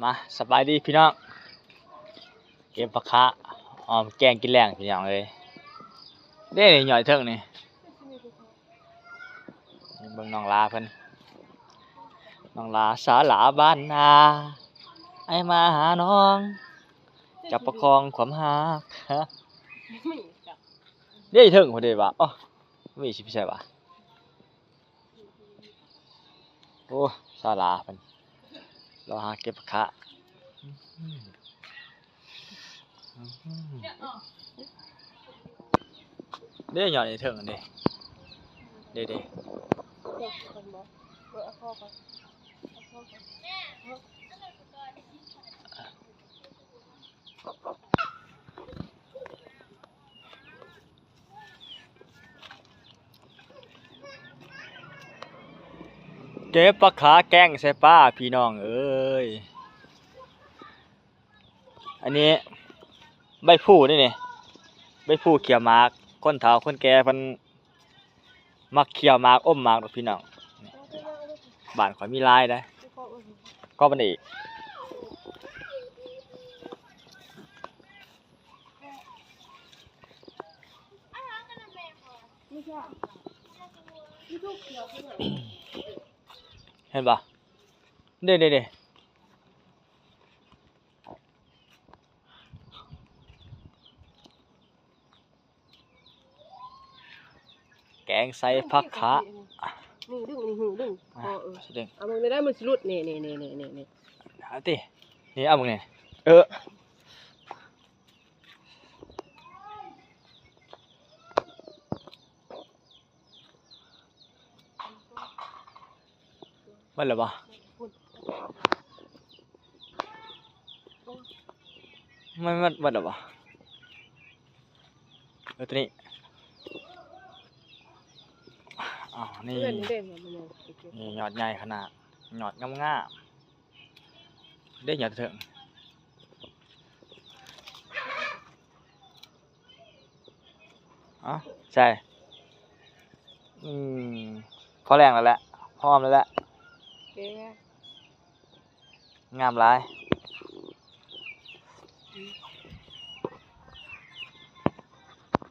มาสบายดีพี่น้องเก็บปลาคะแกงกินแรงพี่น้องเลยเด้หน่อยเถิงนี่เบิ่งน้องลาเพิ่นน้องลาสาหลาบ้านนาไอมาหาน้องจับประคองความหักฮะเด้เถิงพอดีว่ะอ๋อมีสิพี่ใช่ป่ะโอ้สาหลาเพิ่นเราหาเก็บปลาคะเด้หน่อยเถิงเด้เด้เด้เก็บปลาขาแกงใส่ปลาพี่น้องเอ้ยอันนี้ใบพลูนี่ใบพลูเขียวหมากคนเฒ่าคนแก่เพิ่นมักเขียวหมากอมหมากดอกพี่น้องบ้านข่อยมีหลายได้ก็บันอีกเห็นป่ะเด้แกงใส่ผักขานี่ดึงสิเด้งเอามึงได้มันสิรุดนี่เอาตินี่เอามึงนี่มันเหรอบ่มันเหรอบ่ตัวนี้นี่นี่ยอดใหญ่ขนาดยอดงามๆได้ยอดเถิงใช่พอแรงแล้วแหละพร้อมแล้วแหละงามหลาย